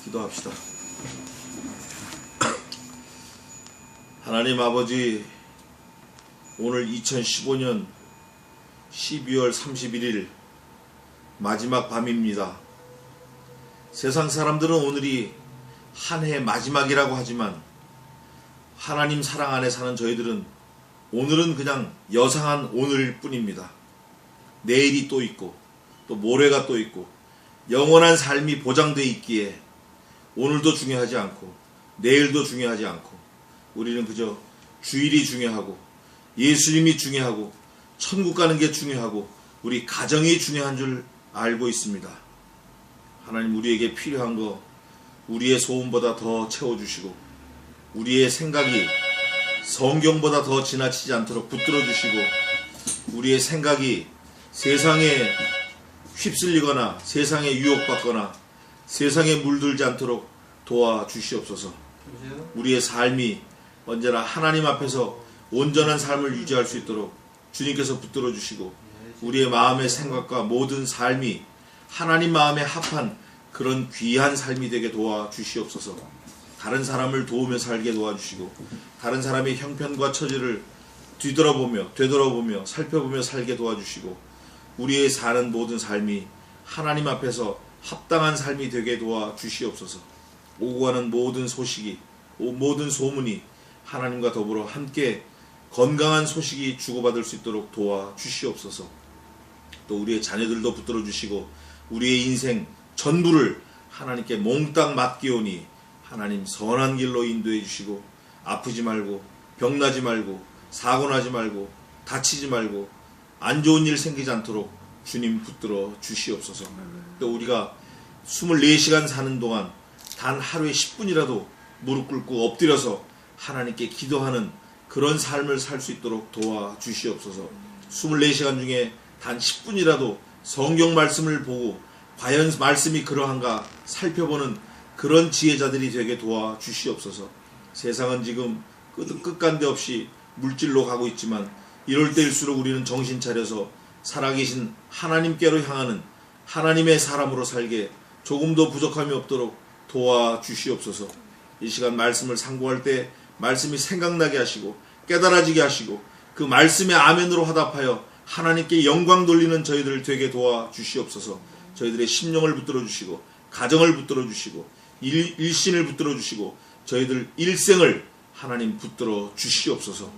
기도합시다. 하나님 아버지, 오늘 2015년 12월 31일 마지막 밤입니다. 세상 사람들은 오늘이 한 해 마지막이라고 하지만 하나님 사랑 안에 사는 저희들은 오늘은 그냥 여상한 오늘일 뿐입니다. 내일이 또 있고 또 모레가 또 있고 영원한 삶이 보장되어 있기에 오늘도 중요하지 않고 내일도 중요하지 않고 우리는 그저 주일이 중요하고 예수님이 중요하고 천국 가는 게 중요하고 우리 가정이 중요한 줄 알고 있습니다. 하나님, 우리에게 필요한 거 우리의 소원보다 더 채워주시고 우리의 생각이 성경보다 더 지나치지 않도록 붙들어 주시고 우리의 생각이 세상에 휩쓸리거나 세상에 유혹받거나 세상에 물들지 않도록 도와주시옵소서. 우리의 삶이 언제나 하나님 앞에서 온전한 삶을 유지할 수 있도록 주님께서 붙들어 주시고 우리의 마음의 생각과 모든 삶이 하나님 마음에 합한 그런 귀한 삶이 되게 도와주시옵소서. 다른 사람을 도우며 살게 도와주시고 다른 사람의 형편과 처지를 되돌아보며 살펴보며 살게 도와주시고 우리의 사는 모든 삶이 하나님 앞에서 합당한 삶이 되게 도와주시옵소서. 오고 가는 모든 소식이 모든 소문이 하나님과 더불어 함께 건강한 소식이 주고받을 수 있도록 도와주시옵소서. 또 우리의 자녀들도 붙들어 주시고 우리의 인생 전부를 하나님께 몽땅 맡기오니 하나님 선한 길로 인도해 주시고 아프지 말고 병나지 말고 사고나지 말고 다치지 말고 안 좋은 일 생기지 않도록 주님 붙들어 주시옵소서. 또 우리가 24시간 사는 동안 단 하루에 10분이라도 무릎 꿇고 엎드려서 하나님께 기도하는 그런 삶을 살 수 있도록 도와주시옵소서. 24시간 중에 단 10분이라도 성경 말씀을 보고 과연 말씀이 그러한가 살펴보는 그런 지혜자들이 되게 도와주시옵소서. 세상은 지금 끝간데 없이 물질로 가고 있지만 이럴 때일수록 우리는 정신 차려서 살아계신 하나님께로 향하는 하나님의 사람으로 살게 조금도 부족함이 없도록 도와주시옵소서. 이 시간 말씀을 상고할 때 말씀이 생각나게 하시고 깨달아지게 하시고 그 말씀의 아멘으로 화답하여 하나님께 영광 돌리는 저희들을 되게 도와주시옵소서. 저희들의 심령을 붙들어 주시고 가정을 붙들어 주시고 일신을 붙들어 주시고 저희들 일생을 하나님 붙들어 주시옵소서.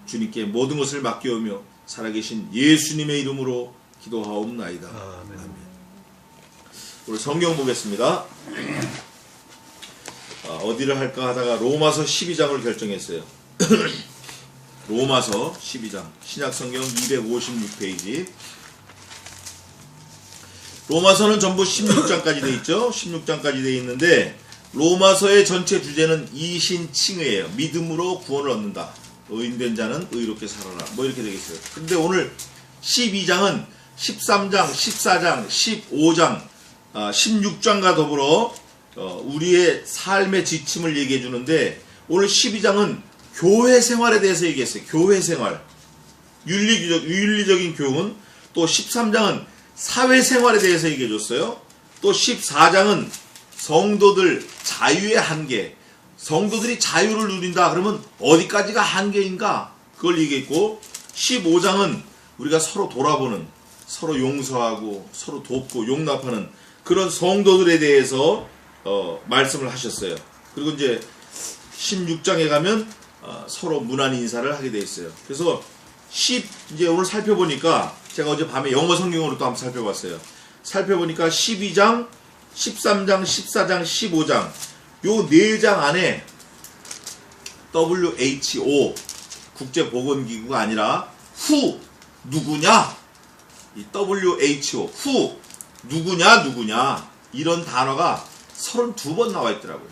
주님께 모든 것을 맡겨오며 살아계신 예수님의 이름으로 기도하옵나이다. 아멘. 우리 성경 보겠습니다. 어디를 할까 하다가 로마서 12장을 결정했어요. 로마서 12장 신약성경 256페이지. 로마서는 전부 16장까지 되어 있죠. 16장까지 되어 있는데 로마서의 전체 주제는 이신칭의예요. 믿음으로 구원을 얻는다. 의인된 자는 의롭게 살아라. 뭐 이렇게 되겠어요. 근데 오늘 12장은 13장, 14장, 15장, 16장과 더불어 우리의 삶의 지침을 얘기해 주는데 오늘 12장은 교회 생활에 대해서 얘기했어요. 교회 생활. 윤리적인 교훈. 또 13장은 사회생활에 대해서 얘기해 줬어요. 또 14장은 성도들 자유의 한계. 성도들이 자유를 누린다. 그러면 어디까지가 한계인가? 그걸 얘기했고 15장은 우리가 서로 돌아보는, 서로 용서하고 서로 돕고 용납하는 그런 성도들에 대해서 말씀을 하셨어요. 그리고 이제 16장에 가면 서로 문안 인사를 하게 돼 있어요. 그래서 이제 오늘 살펴보니까 제가 어제 밤에 영어 성경으로 또 한번 살펴봤어요. 살펴보니까 12장, 13장, 14장, 15장 요 4장 안에 WHO 국제보건기구가 아니라 WHO 누구냐? 이 WHO WHO 누구냐 이런 단어가 32번 나와 있더라고요.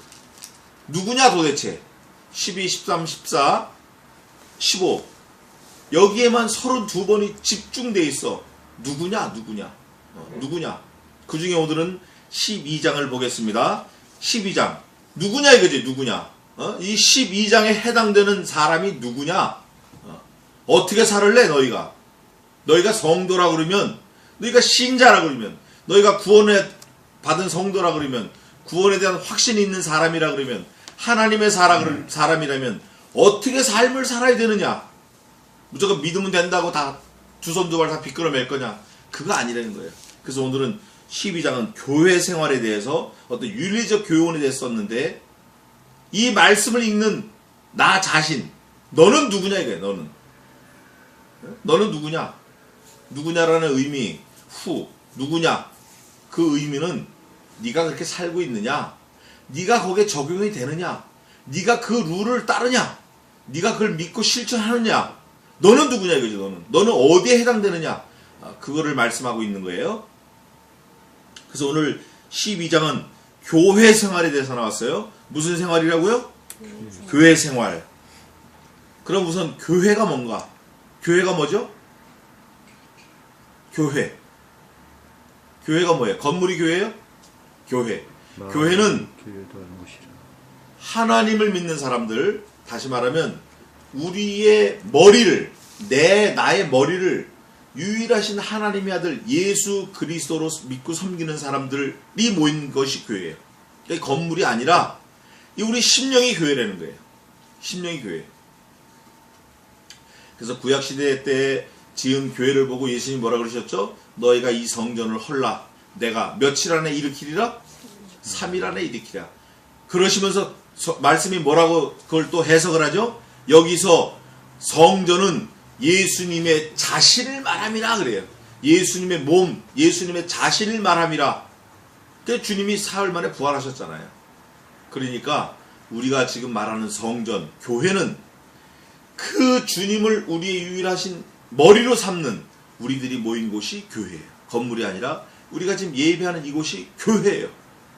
누구냐 도대체? 12, 13, 14, 15 여기에만 32번이 집중돼 있어. 누구냐? 누구냐? 그 중에 오늘은 12장을 보겠습니다. 12장 누구냐 이거지. 누구냐? 이 12장에 해당되는 사람이 누구냐? 어떻게 살을래 너희가? 너희가 성도라 그러면, 너희가 신자라 그러면, 너희가 구원을 받은 성도라 그러면 구원에 대한 확신이 있는 사람이라 그러면, 하나님의 사람이라면 어떻게 삶을 살아야 되느냐? 무조건 믿으면 된다고 다 두 손 두 발 다 비끄러맬 거냐? 그거 아니라는 거예요. 그래서 오늘은 12장은 교회 생활에 대해서 어떤 윤리적 교훈에 대해서 썼는데, 이 말씀을 읽는 나 자신, 너는 누구냐 이거예요. 너는 누구냐? 누구냐라는 의미, 누구냐? 그 의미는 네가 그렇게 살고 있느냐? 네가 거기에 적용이 되느냐? 네가 그 룰을 따르냐? 네가 그걸 믿고 실천하느냐? 너는 누구냐 이거죠. 너는 어디에 해당되느냐? 그거를 말씀하고 있는 거예요. 그래서 오늘 12장은 교회 생활에 대해서 나왔어요. 무슨 생활이라고요? 교회 생활. 그럼 우선 교회가 뭔가? 교회가 뭐죠? 교회가 뭐예요? 건물이 교회예요? 교회는 하나님을 믿는 사람들, 다시 말하면 우리의 머리를, 나의 머리를 유일하신 하나님의 아들 예수 그리스도로 믿고 섬기는 사람들이 모인 것이 교회예요. 그러니까 건물이 아니라 우리 심령이 교회라는 거예요. 심령이 교회. 그래서 구약시대 때 지은 교회를 보고 예수님이 뭐라 그러셨죠? 너희가 이 성전을 헐라. 내가 며칠 안에 일으키리라? 3일 안에 일으키리라. 그러시면서 말씀이 뭐라고 그걸 또 해석을 하죠? 여기서 성전은 예수님의 자신을 말함이라 그래요. 예수님의 몸, 예수님의 자신을 말함이라. 그러니까 주님이 사흘 만에 부활하셨잖아요. 그러니까 우리가 지금 말하는 성전, 교회는 그 주님을 우리의 유일하신 머리로 삼는 우리들이 모인 곳이 교회예요. 건물이 아니라 우리가 지금 예배하는 이곳이 교회예요.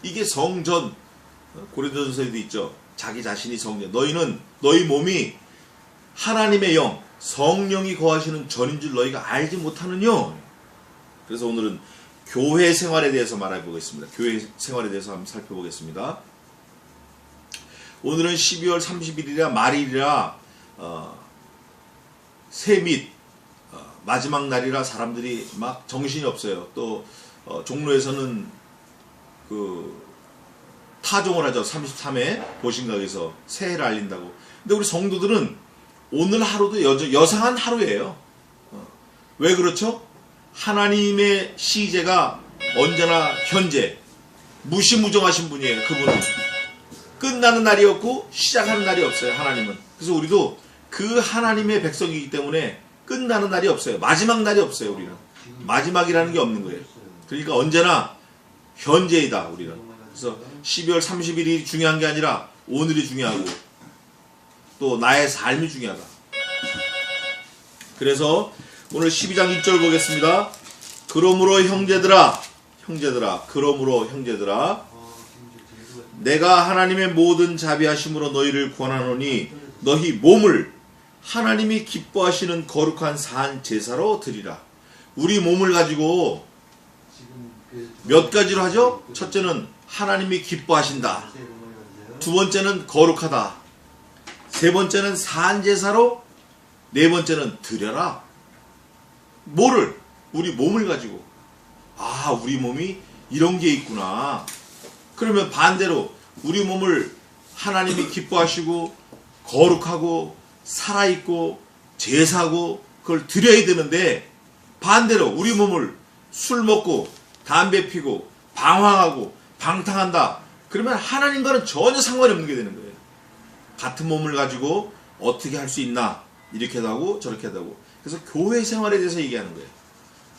이게 성전. 고린도전서에도 있죠. 자기 자신이 성전. 너희 몸이 하나님의 영, 성령이 거하시는 전인 줄 너희가 알지 못하느뇨. 그래서 오늘은 교회 생활에 대해서 말해보겠습니다. 교회 생활에 대해서 한번 살펴보겠습니다. 오늘은 12월 30일이라 말일이라 세밋 마지막 날이라 사람들이 막 정신이 없어요. 또 종로에서는 그 타종을 하죠. 33회 보신각에서 새해를 알린다고. 근데 우리 성도들은 오늘 하루도 여상한 하루예요. 왜 그렇죠? 하나님의 시제가 언제나 현재 무시무정하신 분이에요. 그분은 끝나는 날이 없고 시작하는 날이 없어요. 하나님은. 그래서 우리도 그 하나님의 백성이기 때문에 끝나는 날이 없어요. 마지막 날이 없어요. 우리는 마지막이라는 게 없는 거예요. 그러니까 언제나 현재이다. 우리는. 그래서 12월 30일이 중요한 게 아니라 오늘이 중요하고 또 나의 삶이 중요하다. 그래서 오늘 12장 1절 보겠습니다. 그러므로 형제들아, 내가 하나님의 모든 자비하심으로 너희를 권하노니 너희 몸을 하나님이 기뻐하시는 거룩한 산 제사로 드리라. 우리 몸을 가지고 몇 가지로 하죠? 첫째는 하나님이 기뻐하신다. 두 번째는 거룩하다. 세 번째는 산 제사로, 네 번째는 드려라. 뭐를? 우리 몸을 가지고. 아, 우리 몸이 이런 게 있구나. 그러면 반대로 우리 몸을 하나님이 기뻐하시고 거룩하고 살아있고 제사고 그걸 드려야 되는데, 반대로 우리 몸을 술 먹고 담배 피고 방황하고 방탕한다. 그러면 하나님과는 전혀 상관이 없는 게 되는 거예요. 같은 몸을 가지고 어떻게 할 수 있나. 이렇게도 하고 저렇게도 하고. 그래서 교회 생활에 대해서 얘기하는 거예요.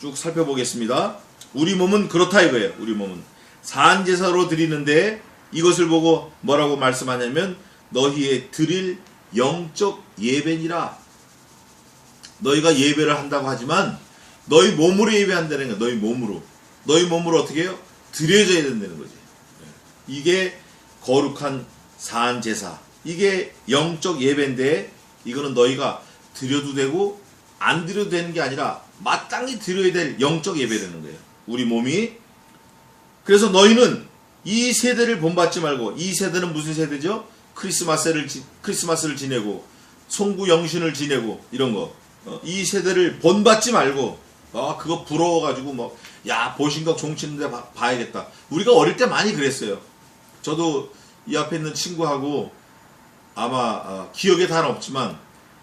쭉 살펴보겠습니다. 우리 몸은 그렇다 이거예요. 우리 몸은 산제사로 드리는데 이것을 보고 뭐라고 말씀하냐면 너희의 드릴 영적 예배니라. 너희가 예배를 한다고 하지만 너희 몸으로 예배한다는 거예요. 너희 몸으로 어떻게 해요? 드려져야 된다는 거지. 이게 거룩한 산제사. 이게 영적 예배인데 이거는 너희가 드려도 되고 안 드려도 되는 게 아니라 마땅히 드려야 될 영적 예배라는 거예요. 우리 몸이. 그래서 너희는 이 세대를 본받지 말고, 이 세대는 무슨 세대죠? 크리스마스를 지내고 송구 영신을 지내고 이런 거. 이 세대를 본받지 말고 그거 부러워가지고 야 보신각 종치는데 봐야겠다. 우리가 어릴 때 많이 그랬어요. 저도 이 앞에 있는 친구하고 아마 기억에 다 없지만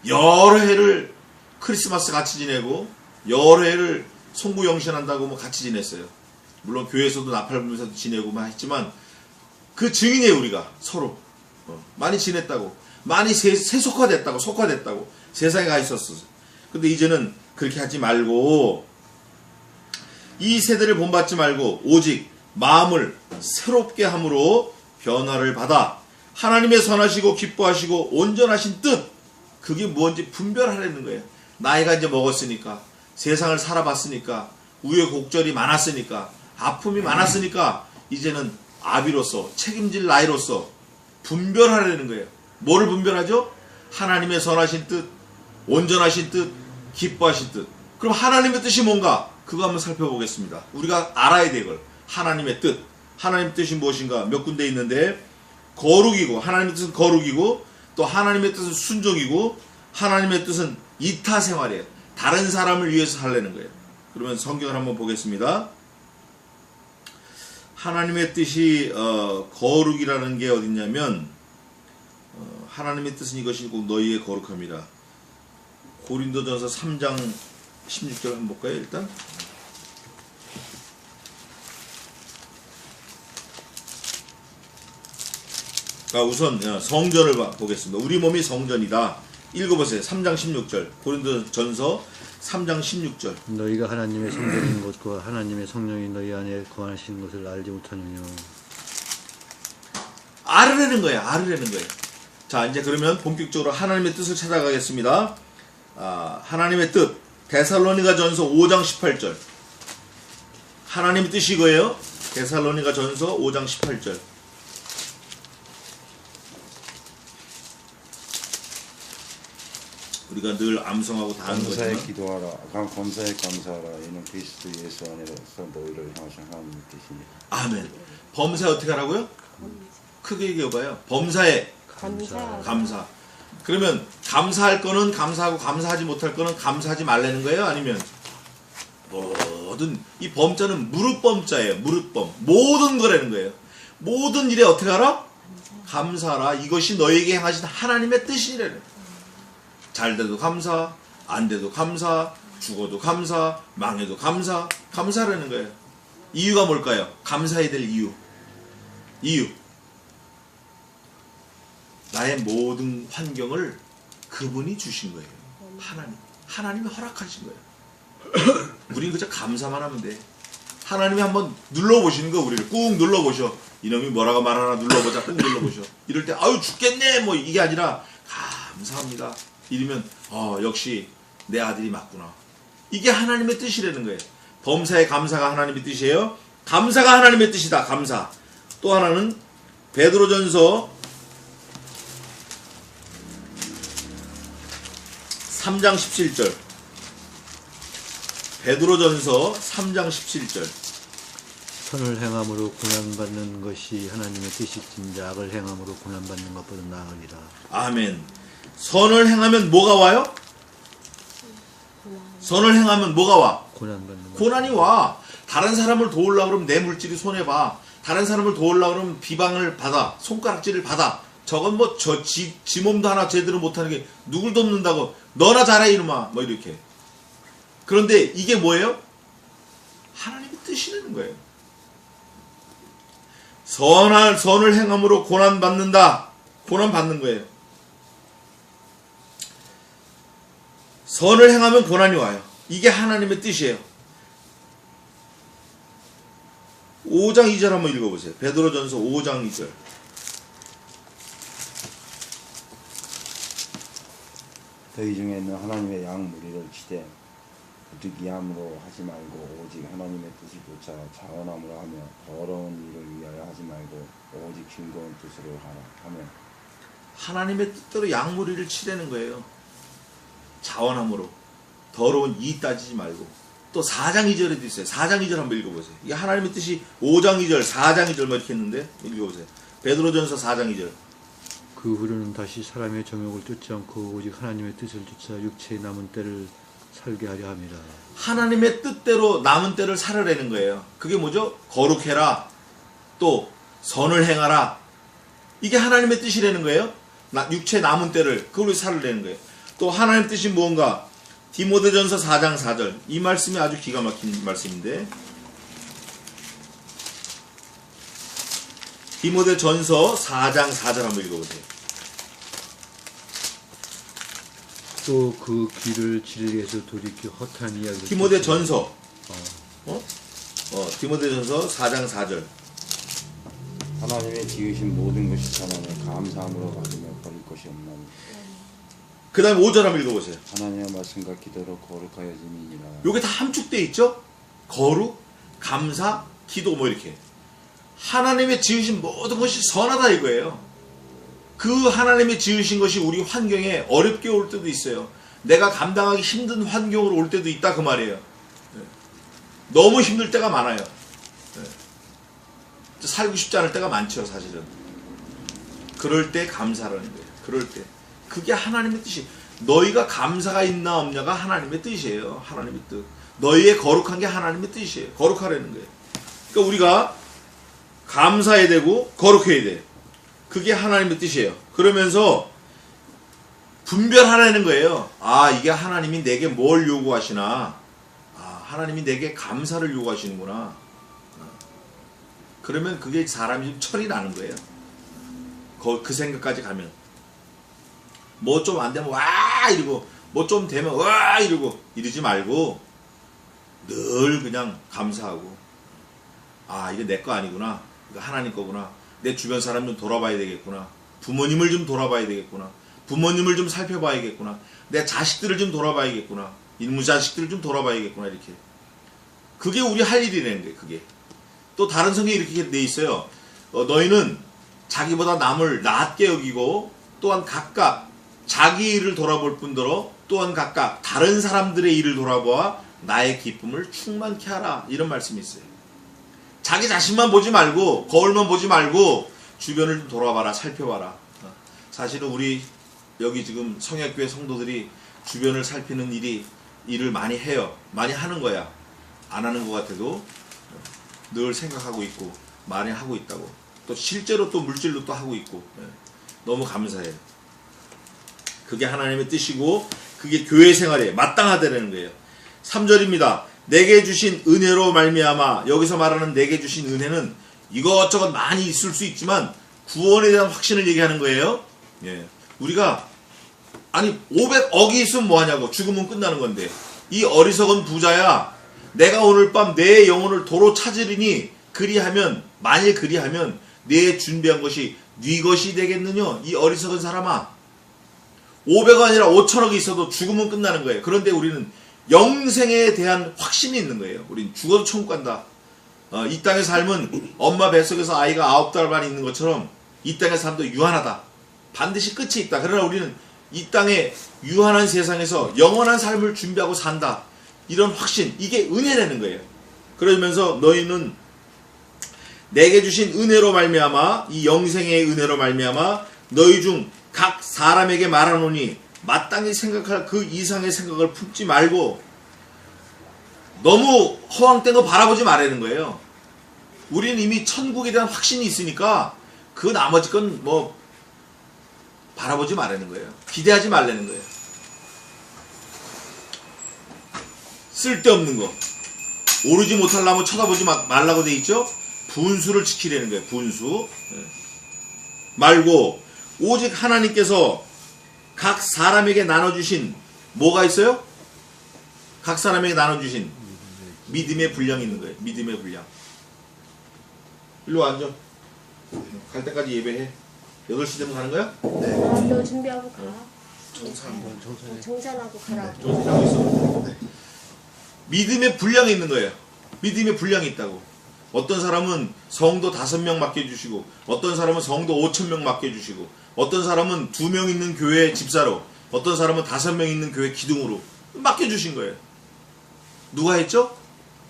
여러 해를 크리스마스 같이 지내고 여러 해를 송구영신한다고 뭐 같이 지냈어요. 물론 교회에서도 나팔 불면서 지내고 막 했지만 그 증인이에요. 우리가 서로 많이 지냈다고, 많이 세속화됐다고, 속화됐다고 세상에 가 있었어. 근데 이제는 그렇게 하지 말고 이 세대를 본받지 말고 오직 마음을 새롭게 함으로 변화를 받아 하나님의 선하시고 기뻐하시고 온전하신 뜻, 그게 뭔지 분별하려는 거예요. 나이가 이제 먹었으니까, 세상을 살아봤으니까, 우여곡절이 많았으니까, 아픔이 많았으니까 이제는 아비로서, 책임질 나이로서 분별하려는 거예요. 뭐를 분별하죠? 하나님의 선하신 뜻, 온전하신 뜻, 기뻐하신 뜻. 그럼 하나님의 뜻이 뭔가? 그거 한번 살펴보겠습니다. 우리가 알아야 될 걸. 하나님의 뜻. 하나님의 뜻이 무엇인가? 몇 군데 있는데, 거룩이고, 하나님의 뜻은 거룩이고, 또 하나님의 뜻은 순종이고, 하나님의 뜻은 이타 생활이에요. 다른 사람을 위해서 살려는 거예요. 그러면 성경을 한번 보겠습니다. 하나님의 뜻이 거룩이라는 게 어딨냐면, 하나님의 뜻은 이것이 꼭 너희의 거룩함이라. 고린도전서 3장 16절 한번 볼까요? 일단 우선 성전을 보겠습니다. 우리 몸이 성전이다. 읽어보세요. 3장 16절 고린도전서 3장 16절. 너희가 하나님의 성전인 것과 하나님의 성령이 너희 안에 거하시는 것을 알지 못하느냐. 알으려는 거예요. 알으려는 거예요. 자, 이제 그러면 본격적으로 하나님의 뜻을 찾아가겠습니다. 하나님의 뜻 데살로니가전서 5장 18절. 하나님의 뜻이 이거예요. 데살로니가전서 5장 18절. 우리가 늘 암송하고 다 하는 범사에 거지만 기도하라. 범사에 감사하라. 이는 그리스도 예수 안에서 너희를 향하신 하나님의 뜻입니다. 아멘. 범사에 어떻게 하라고요? 크게 얘기해봐요. 범사에 감사. 그러면 감사할 거는 감사하고 감사하지 못할 거는 감사하지 말라는 거예요? 아니면 모든 이 범자는 무릇범자예요. 무릇범. 모든 거라는 거예요. 모든 일에 어떻게 하라? 감사하라. 이것이 너에게 행하신 하나님의 뜻이라는 거예요. 잘 돼도 감사, 안 돼도 감사, 죽어도 감사, 망해도 감사, 감사라는 거예요. 이유가 뭘까요? 감사해야 될 이유. 나의 모든 환경을 그분이 주신 거예요. 하나님이 허락하신 거예요. 우린 그저 감사만 하면 돼. 하나님이 한번 눌러보시는 거, 우리를 꾹 눌러보셔. 이놈이 뭐라고 말하나 눌러보자. 꾹 눌러보셔. 이럴 때 아유 죽겠네 뭐 이게 아니라 감사합니다. 이러면 역시 내 아들이 맞구나. 이게 하나님의 뜻이라는 거예요. 범사의 감사가 하나님의 뜻이에요. 감사가 하나님의 뜻이다. 감사. 또 하나는 베드로전서 3장 17절. 베드로전서 3장 17절. 선을 행함으로 고난받는 것이 하나님의 뜻이진자 악을 행함으로 고난받는 것보다 나으리라. 아멘. 선을 행하면 뭐가 와요? 선을 행하면 뭐가 와? 고난이 와. 다른 사람을 도우려고 그러면 내 물질이 손해봐. 다른 사람을 도우려고 그러면 비방을 받아. 손가락질을 받아. 저건 뭐 지 몸도 하나 제대로 못하는 게 누굴 돕는다고. 너나 잘해 이놈아. 뭐 이렇게. 그런데 이게 뭐예요? 하나님의 뜻이라는 거예요. 선을 행함으로 고난받는다. 고난받는 거예요. 선을 행하면 고난이 와요. 이게 하나님의 뜻이에요. 5장 2절 한번 읽어보세요. 베드로전서 5장 2절. 너희 중에 있는 하나님의 양 무리를 치되 부득이함으로 하지 말고 오직 하나님의 뜻을 쫓아 자원함으로 하며 더러운 일을 위하여 하지 말고 오직 즐거운 뜻으로 하라 하며. 하나님의 뜻대로 양무리를 치라는 거예요. 자원함으로 더러운 이익 따지지 말고. 또 4장 2절에도 있어요. 4장 2절 한번 읽어보세요. 이게 하나님의 뜻이 5장 2절 4장 2절 뭐 이렇게 했는데 읽어보세요. 베드로전서 4장 2절. 그 후로는 다시 사람의 정욕을 쫓지 않고 오직 하나님의 뜻을 쫓아 육체의 남은 때를 살게 하려 합니다. 하나님의 뜻대로 남은 때를 살으라는 거예요. 그게 뭐죠? 거룩해라. 또 선을 행하라. 이게 하나님의 뜻이라는 거예요. 육체 남은 때를 그걸로 살으라는 거예요. 또 하나님 뜻이 무언가? 디모데전서 4장 4절. 이 말씀이 아주 기가 막힌 말씀인데, 디모데전서 4장 4절 한번 읽어보세요. 또 그 길을 진리에서 돌이켜 헛한 이야기를 디모데전서 디모데전서 4장 4절. 하나님의 지으신 모든 것이 천하에 감사함으로 받으며 버릴 것이 없나니 그 다음에 5절 한번 읽어보세요. 하나님의 말씀과 기도로 거룩하여짐이니라. 요게 다 함축되어 있죠? 거룩, 감사, 기도 뭐 이렇게. 하나님의 지으신 모든 것이 선하다 이거예요. 그 하나님의 지으신 것이 우리 환경에 어렵게 올 때도 있어요. 내가 감당하기 힘든 환경으로 올 때도 있다 그 말이에요. 너무 힘들 때가 많아요. 살고 싶지 않을 때가 많죠 사실은. 그럴 때 감사라는 거예요. 그럴 때. 그게 하나님의 뜻이. 너희가 감사가 있나 없냐가 하나님의 뜻이에요. 하나님의 뜻. 너희의 거룩한 게 하나님의 뜻이에요. 거룩하라는 거예요. 그러니까 우리가 감사해야 되고 거룩해야 돼. 그게 하나님의 뜻이에요. 그러면서 분별하라는 거예요. 아, 이게 하나님이 내게 뭘 요구하시나. 아, 하나님이 내게 감사를 요구하시는구나. 그러면 그게 사람이 좀 철이 나는 거예요. 그 생각까지 가면. 뭐 좀 안 되면 와 이러고, 뭐 좀 되면 와 이러고 이러지 말고 늘 그냥 감사하고, 아, 이게 내 거 아니구나. 이거 하나님 거구나. 내 주변 사람 좀 돌아봐야 되겠구나. 부모님을 좀 돌아봐야 되겠구나. 부모님을 좀 살펴봐야겠구나. 내 자식들을 좀 돌아봐야겠구나. 이놈의 자식들을 좀 돌아봐야겠구나. 이렇게. 그게 우리 할 일이라는 거예요. 그게. 또 다른 성경에 이렇게 돼 있어요. 너희는 자기보다 남을 낮게 여기고, 또한 각각 자기 일을 돌아볼 뿐더러 또한 각각 다른 사람들의 일을 돌아보아 나의 기쁨을 충만케 하라. 이런 말씀이 있어요. 자기 자신만 보지 말고, 거울만 보지 말고 주변을 좀 돌아봐라. 살펴봐라. 사실은 우리 여기 지금 성약교회 성도들이 주변을 살피는 일을 많이 해요. 많이 하는 거야. 안 하는 것 같아도 늘 생각하고 있고 많이 하고 있다고. 또 실제로 또 물질로 또 하고 있고. 너무 감사해요. 그게 하나님의 뜻이고 그게 교회 생활에 마땅하다는 거예요. 3절입니다. 내게 주신 은혜로 말미암아. 여기서 말하는 내게 주신 은혜는 이것저것 많이 있을 수 있지만 구원에 대한 확신을 얘기하는 거예요. 예. 우리가 아니 500억이 있으면 뭐하냐고. 죽으면 끝나는 건데, 이 어리석은 부자야, 내가 오늘 밤 내 영혼을 도로 찾으리니 그리하면, 만일 그리하면 내 준비한 것이 네 것이 되겠느냐. 이 어리석은 사람아, 500억 아니라 5천억이 있어도 죽으면 끝나는 거예요. 그런데 우리는 영생에 대한 확신이 있는 거예요. 우린 죽어도 천국 간다. 이 땅의 삶은 엄마 뱃속에서 아이가 9달 반 있는 것처럼 이 땅의 삶도 유한하다. 반드시 끝이 있다. 그러나 우리는 이 땅의 유한한 세상에서 영원한 삶을 준비하고 산다. 이런 확신, 이게 은혜라는 거예요. 그러면서 너희는 내게 주신 은혜로 말미암아, 이 영생의 은혜로 말미암아 너희 중 각 사람에게 말하노니 마땅히 생각할 그 이상의 생각을 품지 말고, 너무 허황된 거 바라보지 말라는 거예요. 우리는 이미 천국에 대한 확신이 있으니까 그 나머지 건 뭐 바라보지 말라는 거예요. 기대하지 말라는 거예요. 쓸데없는 거, 오르지 못할 나무 쳐다보지 말라고 돼 있죠. 분수를 지키라는 거예요. 분수 말고 오직 하나님께서 각 사람에게 나눠주신 뭐가 있어요? 각 사람에게 나눠주신 믿음의 분량이 있는 거예요. 믿음의 분량. 일로 앉아. 갈 때까지 예배해. 8시 되면 가는 거야? 네. 너 준비하고 가. 정산하고 가라. 정산하고 있어. 믿음의 분량이 있는 거예요. 믿음의 분량이 있다고. 어떤 사람은 성도 5명 맡겨주시고, 어떤 사람은 성도 5,000명 맡겨주시고, 어떤 사람은 2명 있는 교회 집사로, 어떤 사람은 5명 있는 교회 기둥으로 맡겨주신 거예요. 누가 했죠?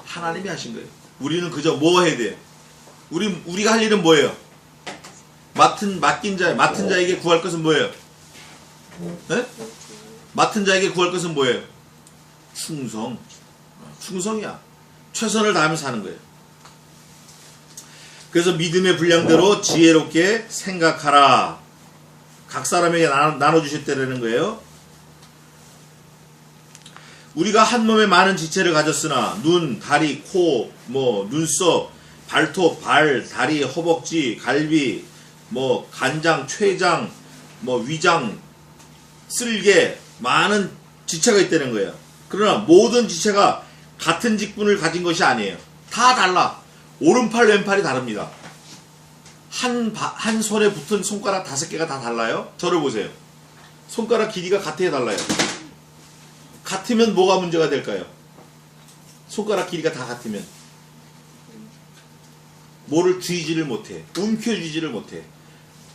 하나님이 하신 거예요. 우리는 그저 뭐 해야 돼요? 우리가 할 일은 뭐예요? 맡은 자에게 구할 것은 뭐예요? 네? 맡은 자에게 구할 것은 뭐예요? 충성이야. 최선을 다하면서 사는 거예요. 그래서 믿음의 분량대로 지혜롭게 생각하라. 각 사람에게 나눠주셨다는 거예요. 우리가 한 몸에 많은 지체를 가졌으나 눈, 다리, 코, 눈썹, 발톱, 발, 다리, 허벅지, 갈비, 간장, 췌장, 위장, 쓸개, 많은 지체가 있다는 거예요. 그러나 모든 지체가 같은 직분을 가진 것이 아니에요. 다 달라. 오른팔, 왼팔이 다릅니다. 한 손에 붙은 손가락 5개가 다 달라요. 저를 보세요. 손가락 길이가 같아야 달라요. 같으면 뭐가 문제가 될까요? 손가락 길이가 다 같으면 뭐를 쥐지를 못해. 움켜쥐지를 못해.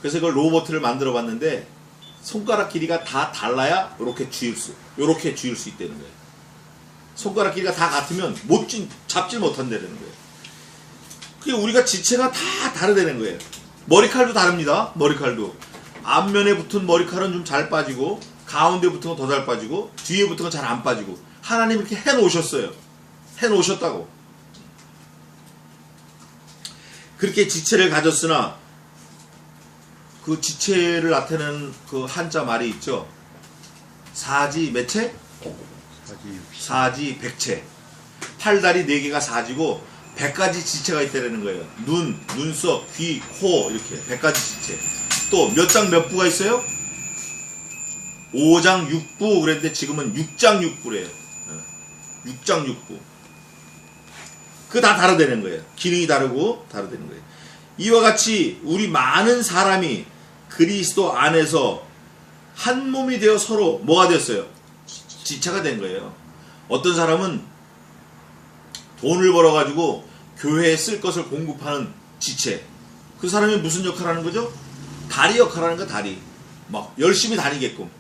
그래서 이걸 로봇을 만들어 봤는데 손가락 길이가 다 달라야 요렇게 쥐을 수 있다는 거예요. 손가락 길이가 다 같으면 잡질 못한다는 거예요. 그게 우리가 지체가 다 다르다는 거예요. 머리칼도 다릅니다. 머리칼도 앞면에 붙은 머리칼은 좀 잘 빠지고 가운데 붙은 건 더 잘 빠지고 뒤에 붙은 건 잘 안 빠지고 하나님 이렇게 해놓으셨어요. 해놓으셨다고. 그렇게 지체를 가졌으나 그 지체를 나타내는 그 한자 말이 있죠. 사지 몇체? 사지 백체. 팔다리 4개가 사지고 100가지 지체가 있다는 거예요. 눈, 눈썹, 귀, 코 이렇게 100가지 지체. 또 몇 장 몇 부가 있어요? 5장 6부 그랬는데 지금은 6장 6부래요. 6장 6부. 그거 다 다르다는 거예요. 기능이 다르고 다르다는 거예요. 이와 같이 우리 많은 사람이 그리스도 안에서 한 몸이 되어 서로 뭐가 됐어요? 지체가 된 거예요. 어떤 사람은 돈을 벌어가지고 교회에 쓸 것을 공급하는 지체. 그 사람이 무슨 역할을 하는 거죠? 다리 역할을 하는 거, 다리. 막 열심히 다니게끔.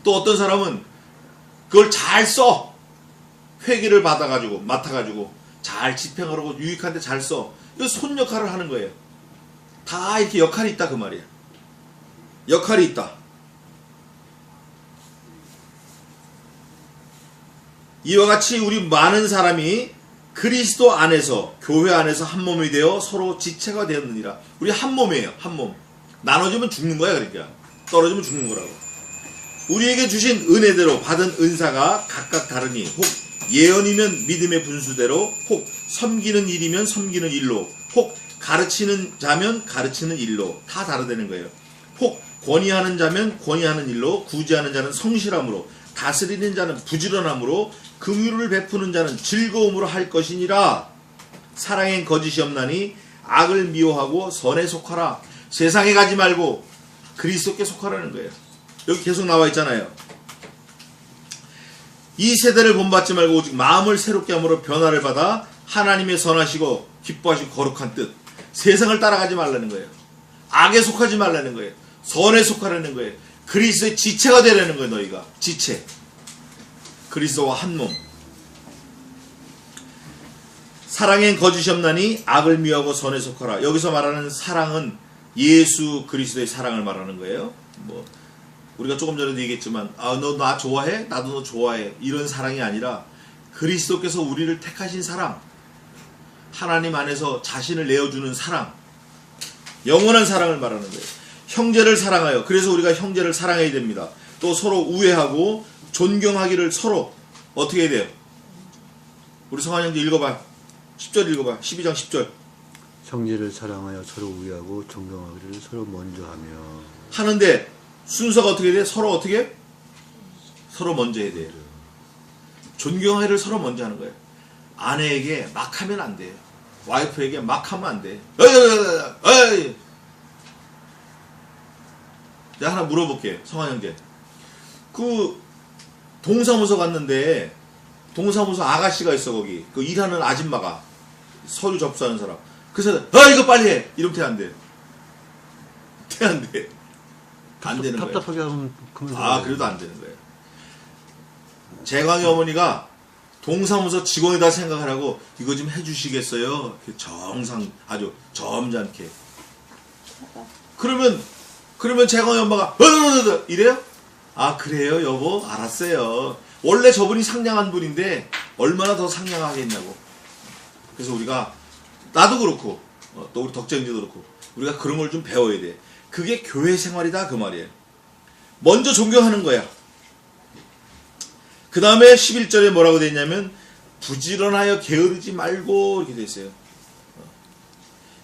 또 어떤 사람은 그걸 잘 써. 회계를 받아가지고 맡아가지고 잘 집행하라고 유익한데 잘 써. 이거 손 역할을 하는 거예요. 다 이렇게 역할이 있다 그 말이에요. 역할이 있다. 이와 같이 우리 많은 사람이 그리스도 안에서 교회 안에서 한 몸이 되어 서로 지체가 되었느니라. 우리 한 몸이에요. 한 몸. 나눠지면 죽는 거야. 그러니까 떨어지면 죽는 거라고. 우리에게 주신 은혜대로 받은 은사가 각각 다르니 혹 예언이면 믿음의 분수대로 혹 섬기는 일이면 섬기는 일로 혹 가르치는 자면 가르치는 일로 다 다르다는 거예요. 혹 권위하는 자면 권위하는 일로 구제하는 자는 성실함으로 다스리는 자는 부지런함으로 긍휼을 베푸는 자는 즐거움으로 할 것이니라. 사랑엔 거짓이 없나니 악을 미워하고 선에 속하라. 세상에 가지 말고 그리스도께 속하라는 거예요. 여기 계속 나와 있잖아요. 이 세대를 본받지 말고 오직 마음을 새롭게 함으로 변화를 받아 하나님의 선하시고 기뻐하시고 거룩한 뜻. 세상을 따라가지 말라는 거예요. 악에 속하지 말라는 거예요. 선에 속하라는 거예요. 그리스도의 지체가 되라는 거예요. 너희가 지체. 그리스도와 한 몸. 사랑엔 거짓이 없나니 악을 미워하고 선에 속하라. 여기서 말하는 사랑은 예수 그리스도의 사랑을 말하는 거예요. 우리가 조금 전에도 얘기했지만 너 나 좋아해? 나도 너 좋아해. 이런 사랑이 아니라 그리스도께서 우리를 택하신 사랑. 하나님 안에서 자신을 내어주는 사랑. 영원한 사랑을 말하는 거예요. 형제를 사랑하여. 그래서 우리가 형제를 사랑해야 됩니다. 또 서로 우애하고 존경하기를 서로 어떻게 해야 돼요? 우리 성환 형제 읽어봐. 10절 읽어봐. 12장 10절. 형제를 사랑하여 서로 우애하고 존경하기를 서로 먼저 하며. 하는데 순서가 어떻게 돼? 서로 어떻게? 서로 먼저 해야 돼요. 존경하기를 서로 먼저 하는 거예요. 아내에게 막 하면 안 돼요. 와이프에게 막 하면 안 돼. 에이. 내가 하나 물어볼게요. 성환 형제. 그 동사무소 갔는데 동사무소 아가씨가 있어. 거기 그 일하는 아줌마가 서류 접수하는 사람. 그래서 이거 빨리 해. 이러면 돼 안 돼? 돼 안 돼? 안 되는 거예요. 답답하게 하면 그래도 안 되는 거예요. 재광이 어머니가 동사무소 직원이다 생각하라고 이거 좀 해주시겠어요? 정상 아주 점잖게. 그러면 재광이 엄마가 이래요? 그래요 여보 알았어요. 원래 저분이 상냥한 분인데 얼마나 더 상냥하겠냐고. 그래서 우리가 나도 그렇고 또 우리 덕정지도 그렇고 우리가 그런 걸 좀 배워야 돼. 그게 교회 생활이다 그 말이에요. 먼저 존경하는 거야. 그 다음에 11절에 뭐라고 되어 있냐면 부지런하여 게으르지 말고 이렇게 되어 있어요.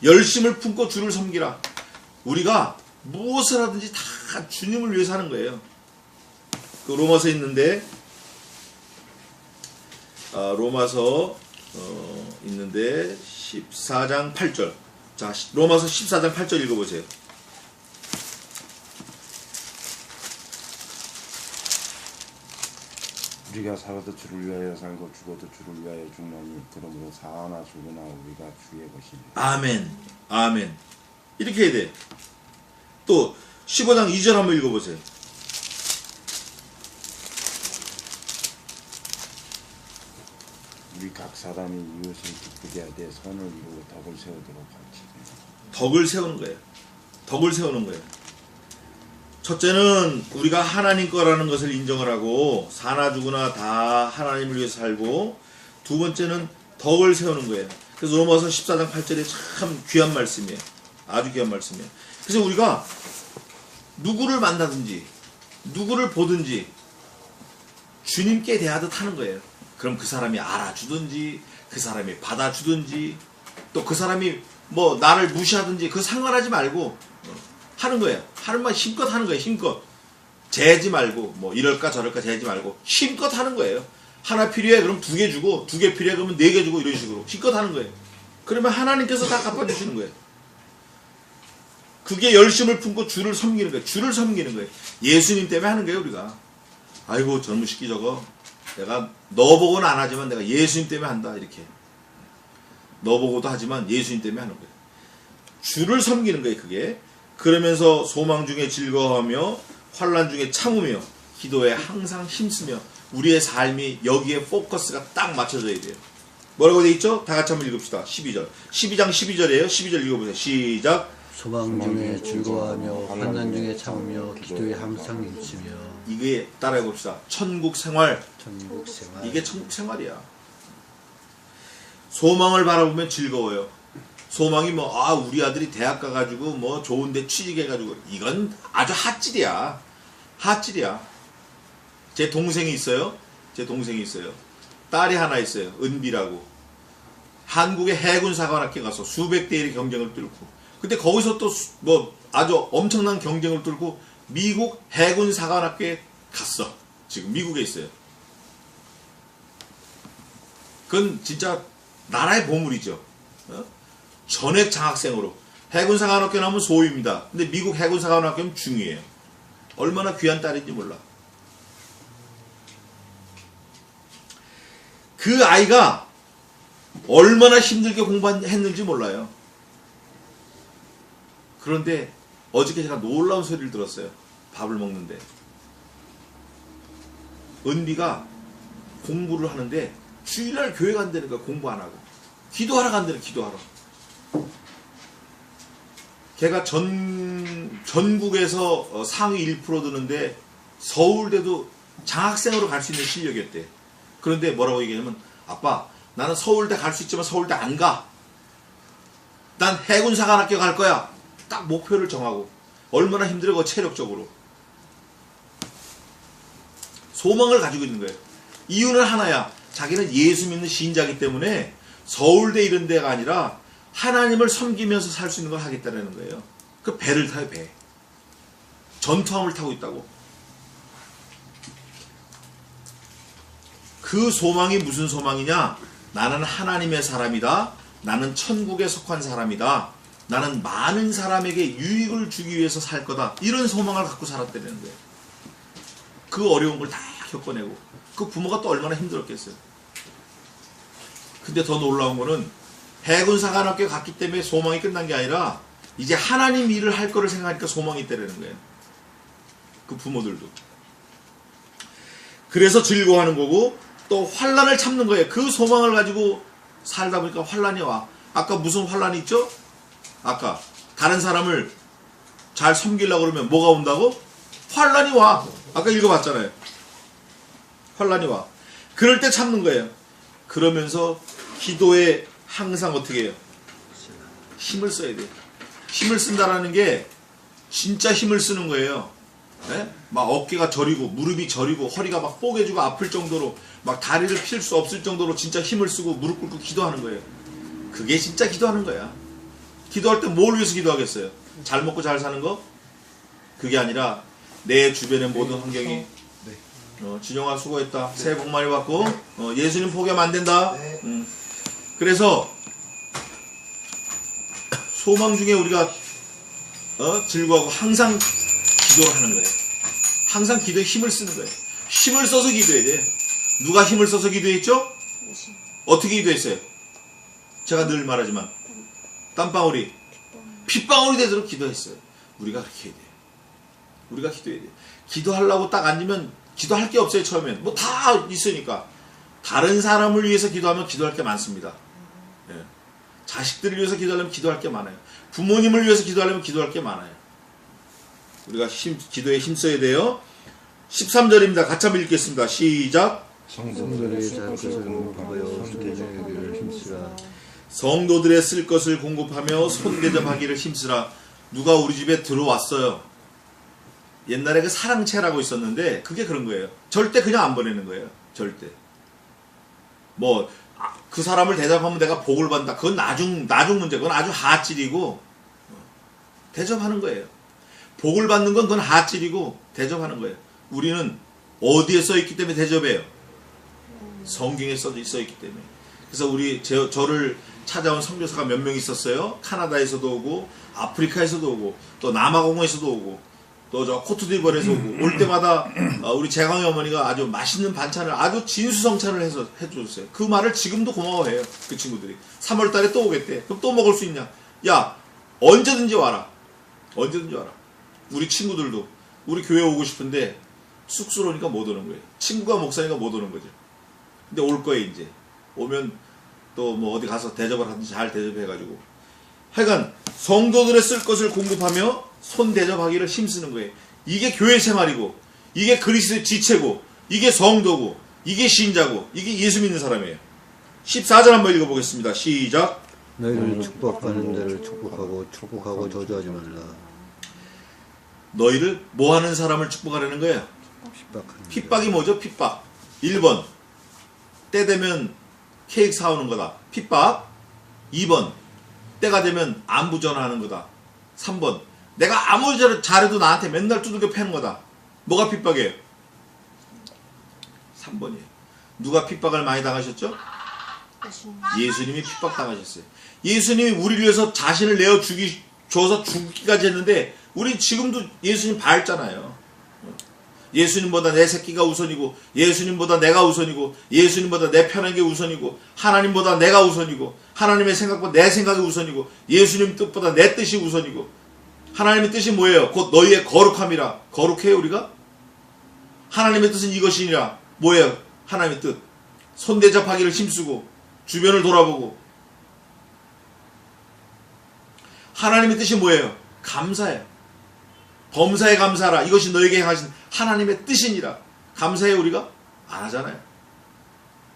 열심을 품고 주를 섬기라. 우리가 무엇을 하든지 다 주님을 위해서 하는 거예요. 그 로마서 있는데 로마서 있는데 14장 8절. 자, 로마서 14장 8절 읽어보세요. 우리가 살아도 주를 위하여 살고 죽어도 주를 위하여 죽나니 그러므로 사나 죽으나 우리가 주의 것이니. 아멘. 아멘. 이렇게 해야 돼. 또 15장 2절 한번 읽어보세요. 우리 각 사람이 이웃을 기쁘게 하되 선을 이루고 덕을 세우도록 가르치되. 덕을 세우는 거예요. 덕을 세우는 거예요. 첫째는 우리가 하나님 거라는 것을 인정을 하고 사나 죽으나 다 하나님을 위해서 살고, 두 번째는 덕을 세우는 거예요. 그래서 로마서 14장 8절에 참 귀한 말씀이에요. 아주 귀한 말씀이에요. 그래서 우리가 누구를 만나든지 누구를 보든지 주님께 대하듯 하는 거예요. 그럼 그 사람이 알아주든지 그 사람이 받아주든지 또 그 사람이 뭐 나를 무시하든지 그 상관하지 말고 하는 거예요. 하는 말 힘껏 하는 거예요. 힘껏. 재지 말고 뭐 이럴까 저럴까 재지 말고 힘껏 하는 거예요. 하나 필요해 그럼 2개 주고 2개 필요해 그러면 4개 주고 이런 식으로 힘껏 하는 거예요. 그러면 하나님께서 다 갚아주시는 거예요. 그게 열심을 품고 주를 섬기는 거예요. 주를 섬기는 거예요. 예수님 때문에 하는 거예요. 우리가. 아이고 젊은 시끼 저거 내가 너 보고는 안 하지만 내가 예수님 때문에 한다 이렇게. 너 보고도 하지만 예수님 때문에 하는 거예요. 주를 섬기는 거예요. 그게. 그러면서 소망 중에 즐거워하며 환난 중에 참으며 기도에 항상 힘쓰며 우리의 삶이 여기에 포커스가 딱 맞춰져야 돼요. 뭐라고 되어 있죠? 다 같이 한번 읽읍시다. 12절. 12장 12절이에요. 12절 읽어보세요. 시작. 소망 중에 즐거워하며 환난 중에 참으며 기도에 항상 힘쓰며. 이게 따라해 봅시다. 천국 생활. 천국 생활. 이게 천국 생활이야. 소망을 바라보면 즐거워요. 소망이 우리 아들이 대학 가가지고 좋은데 취직해가지고 이건 아주 핫질이야. 핫질이야. 제 동생이 있어요. 딸이 하나 있어요. 은비라고. 한국의 해군사관학교 가서 수백 대 1의 경쟁을 뚫고, 근데 거기서 또 아주 엄청난 경쟁을 뚫고 미국 해군사관학교에 갔어. 지금 미국에 있어요. 그건 진짜 나라의 보물이죠. 전액 장학생으로. 해군사관학교 나오면 소위입니다. 근데 미국 해군사관학교는 중위예요. 얼마나 귀한 딸인지 몰라. 그 아이가 얼마나 힘들게 공부했는지 몰라요. 그런데 어저께 제가 놀라운 소리를 들었어요. 밥을 먹는데. 은비가 공부를 하는데 주일날 교회 간다는 거야. 공부 안 하고. 기도하러 간다는, 기도하러. 걔가 전국에서 상위 1% 드는데 서울대도 장학생으로 갈 수 있는 실력이었대. 그런데 뭐라고 얘기하냐면, 아빠 나는 서울대 갈 수 있지만 서울대 안 가. 난 해군사관학교 갈 거야. 딱 목표를 정하고. 얼마나 힘들어 체력적으로. 소망을 가지고 있는 거예요. 이유는 하나야. 자기는 예수 믿는 신자이기 때문에 서울대 이런 데가 아니라 하나님을 섬기면서 살 수 있는 걸 하겠다는 거예요. 그 배를 타요. 배. 전투함을 타고 있다고. 그 소망이 무슨 소망이냐? 나는 하나님의 사람이다. 나는 천국에 속한 사람이다. 나는 많은 사람에게 유익을 주기 위해서 살 거다. 이런 소망을 갖고 살았다는 거예요. 그 어려운 걸 다 겪어내고. 그 부모가 또 얼마나 힘들었겠어요. 근데 더 놀라운 거는 해군사관학교 갔기 때문에 소망이 끝난 게 아니라 이제 하나님 일을 할 거를 생각하니까 소망이 있다는 거예요. 그 부모들도. 그래서 즐거워하는 거고, 또 환난을 참는 거예요. 그 소망을 가지고 살다 보니까 환난이 와. 아까 무슨 환난이 있죠? 아까 다른 사람을 잘 섬기려고 그러면 뭐가 온다고? 환난이 와. 아까 읽어봤잖아요. 환난이 와. 그럴 때 참는 거예요. 그러면서 기도에 항상 어떻게 해요? 힘을 써야 돼요. 힘을 쓴다라는 게 진짜 힘을 쓰는 거예요. 네? 막 어깨가 저리고 무릎이 저리고 허리가 막 뽀개지고 아플 정도로 막 다리를 필 수 없을 정도로 진짜 힘을 쓰고 무릎 꿇고 기도하는 거예요. 그게 진짜 기도하는 거야. 기도할 때 뭘 위해서 기도하겠어요? 잘 먹고 잘 사는 거? 그게 아니라 내 주변의 모든 환경이 진영아 수고했다. 새해 복 많이 받고 예수님 포기하면 안 된다. 그래서 소망 중에 우리가 즐거워하고 항상 기도를 하는 거예요. 항상 기도에 힘을 쓰는 거예요. 힘을 써서 기도해야 돼요. 누가 힘을 써서 기도했죠? 어떻게 기도했어요? 제가 늘 말하지만 땀방울이 핏방울이 되도록 기도했어요. 우리가 그렇게 해야 돼요. 우리가 기도해야 돼요. 기도하려고 딱 앉으면 기도할 게 없어요. 처음엔 뭐 다 있으니까. 다른 사람을 위해서 기도하면 기도할 게 많습니다. 예. 자식들을 위해서 기도하려면 기도할 게 많아요. 부모님을 위해서 기도하려면 기도할 게 많아요. 우리가 기도에 힘써야 돼요. 13절입니다. 같이 한번 읽겠습니다. 시작. 성도들의 잘 것을 공급하여 손대접하기를 힘쓰라. 성도들의 쓸 것을 공급하며 손대접하기를 힘쓰라. 누가 우리 집에 들어왔어요. 옛날에 그 사랑채라고 있었는데 그게 그런 거예요. 절대 그냥 안 보내는 거예요. 절대. 뭐 그 사람을 대접하면 내가 복을 받는다. 그건 나중 문제. 그건 아주 하찔이고 대접하는 거예요. 복을 받는 건 그건 하찔이고 대접하는 거예요. 우리는 어디에 써 있기 때문에 대접해요. 성경에 써 있기 때문에. 그래서 저를 찾아온 선교사가 몇 명 있었어요. 카나다에서도 오고 아프리카에서도 오고 또 남아공에서도 오고 또 저 코트디부아르에서 오고 올 때마다 우리 재광이 어머니가 아주 맛있는 반찬을 아주 진수성찬을 해서 해줬어요. 그 말을 지금도 고마워해요. 그 친구들이 3월달에 또 오겠대. 그럼 또 먹을 수 있냐? 야 언제든지 와라. 언제든지 와라. 우리 친구들도 우리 교회 오고 싶은데 쑥스러우니까 못 오는 거예요. 친구가 목사니까 못 오는 거죠. 근데 올 거예요. 이제 오면 또 뭐 어디 가서 대접을 하든지 잘 대접해가지고 하여간 성도들의 쓸 것을 공급하며 손 대접하기를 힘쓰는 거예요. 이게 교회 생활이고 이게 그리스도의 지체고 이게 성도고 이게 신자고 이게 예수 믿는 사람이에요. 14절 한번 읽어보겠습니다. 시작. 너희를 축복하는 자를 축복하고 저주하지 말라. 너희를 뭐 하는 사람을 축복하려는 거예요? 핍박이 뭐죠? 핍박. 1번 때 되면 케이크 사오는 거다. 핍박. 2번 때가 되면 안부 전화하는 거다. 3번 내가 아무리 잘해도 나한테 맨날 두들겨 패는 거다. 뭐가 핍박이에요? 3번이에요. 누가 핍박을 많이 당하셨죠? 예수님이 핍박당하셨어요. 예수님이 우리를 위해서 자신을 줘서 죽기까지 했는데 우린 지금도 예수님 밟잖아요. 예수님보다 내 새끼가 우선이고 예수님보다 내가 우선이고 예수님보다 내 편한 게 우선이고 하나님보다 내가 우선이고 하나님의 생각보다 내 생각이 우선이고 예수님 뜻보다 내 뜻이 우선이고 하나님의 뜻이 뭐예요? 곧 너희의 거룩함이라. 거룩해요 우리가? 하나님의 뜻은 이것이니라. 뭐예요? 하나님의 뜻. 손대접하기를 힘쓰고 주변을 돌아보고 하나님의 뜻이 뭐예요? 감사해요. 범사에 감사하라. 이것이 너에게 행하신 하나님의 뜻이니라. 감사해 우리가? 안 하잖아요.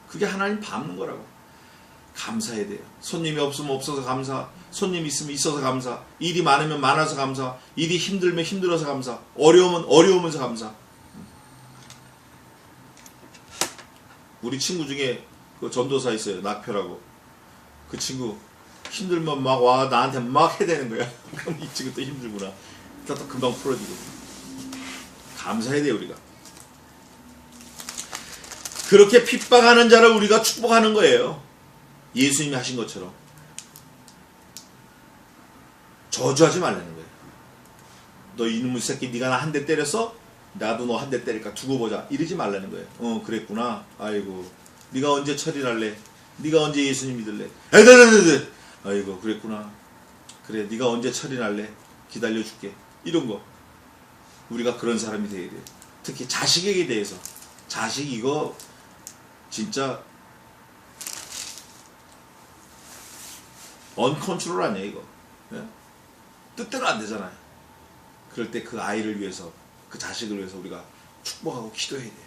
그게 하나님 밟는 거라고. 감사해야 돼요. 손님이 없으면 없어서 감사. 손님이 있으면 있어서 감사. 일이 많으면 많아서 감사. 일이 힘들면 힘들어서 감사. 어려우면 어려우면서 감사. 우리 친구 중에 그 전도사 있어요. 낙표라고. 그 친구 힘들면 막 와 나한테 막 해대는 거야. 그럼 이 친구 또 힘들구나. 또 금방 풀어지고. 감사해야 돼요 우리가. 그렇게 핍박하는 자를 우리가 축복하는 거예요. 예수님이 하신 것처럼. 저주하지 말라는 거예요. 너 이놈의 새끼 네가 나 한 대 때렸어? 나도 너 한 대 때릴까 두고 보자. 이러지 말라는 거예요. 그랬구나. 아이고 네가 언제 처리할래? 네가 언제 예수님 믿을래? 에드드드드. 아이고 그랬구나. 그래 네가 언제 처리할래? 기다려줄게. 이런 거. 우리가 그런 사람이 되어야 돼요. 특히 자식에게 대해서. 자식 이거 진짜 언컨트롤 아니야 이거. 예? 뜻대로 안 되잖아요. 그럴 때 그 아이를 위해서 그 자식을 위해서 우리가 축복하고 기도해야 돼요.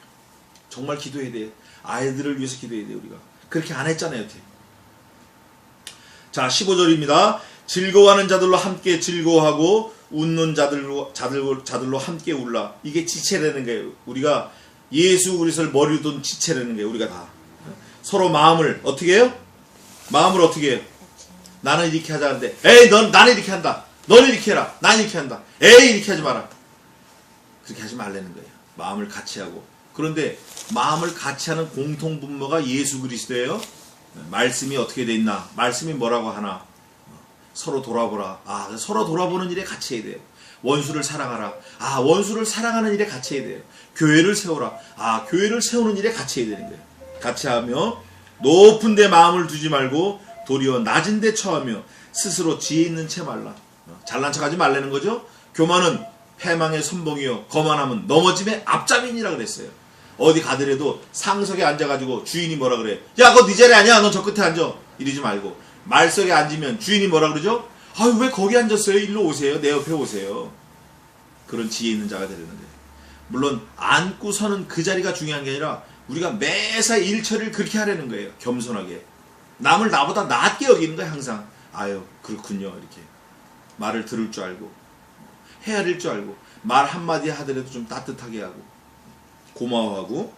정말 기도해야 돼요. 아이들을 위해서 기도해야 돼요 우리가. 그렇게 안 했잖아요 여태. 자 15절입니다. 즐거워하는 자들로 함께 즐거워하고 웃는 자들로 함께 울라. 이게 지체라는 거예요. 우리가 예수 그리스도를 머리로 둔 지체라는 거예요. 우리가 다 서로 마음을 어떻게 해요? 마음을 어떻게 해요? 나는 이렇게 하자는데 에이 나는 이렇게 한다. 너는 이렇게 해라. 나는 이렇게 한다. 에이 이렇게 하지 마라. 그렇게 하지 말라는 거예요. 마음을 같이 하고. 그런데 마음을 같이 하는 공통분모가 예수 그리스도예요. 말씀이 어떻게 돼 있나? 말씀이 뭐라고 하나? 서로 돌아보라. 아, 서로 돌아보는 일에 같이 해야 돼요. 원수를 사랑하라. 아, 원수를 사랑하는 일에 같이 해야 돼요. 교회를 세우라. 아, 교회를 세우는 일에 같이 해야 되는 거예요. 같이 하며 높은 데 마음을 두지 말고 도리어 낮은 데 처하며 스스로 지혜 있는 채 말라. 잘난 척하지 말라는 거죠. 교만은 패망의 선봉이요 거만함은 넘어짐의 앞잡이니라 그랬어요. 어디 가더라도 상석에 앉아가지고 주인이 뭐라 그래? 야, 그거 네 자리 아니야? 너 저 끝에 앉아. 이러지 말고 말석에 앉으면 주인이 뭐라 그러죠? 아유, 왜 거기 앉았어요? 일로 오세요. 내 옆에 오세요. 그런 지혜 있는 자가 되는 거예요. 물론 앉고 서는 그 자리가 중요한 게 아니라 우리가 매사 일처리를 그렇게 하려는 거예요. 겸손하게. 남을 나보다 낫게 여기는 거예요. 항상. 아유, 그렇군요. 이렇게 말을 들을 줄 알고 헤아릴 줄 알고 말 한마디 하더라도 좀 따뜻하게 하고 고마워하고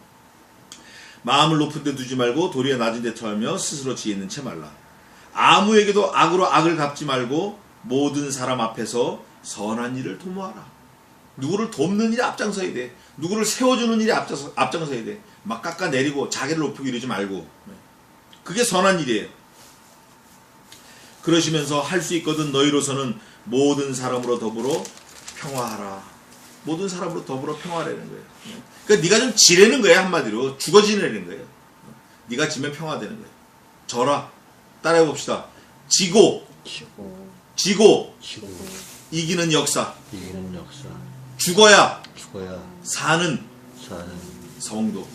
마음을 높은 데 두지 말고 도리어 낮은 데 처하며 스스로 지혜 있는 채 말라. 아무에게도 악으로 악을 갚지 말고 모든 사람 앞에서 선한 일을 도모하라. 누구를 돕는 일에 앞장서야 돼. 누구를 세워주는 일에 앞장서야 돼. 막 깎아내리고 자기를 높이고 이러지 말고. 그게 선한 일이에요. 그러시면서 할 수 있거든 너희로서는 모든 사람으로 더불어 평화하라. 모든 사람으로 더불어 평화라는 거예요. 그러니까 네가 좀 지내는 거예요. 한마디로 죽어 지내는 거예요. 네가 지면 평화되는 거예요. 져라. 따라해 봅시다. 지고 이기는 역사. 죽어야 사는 성도.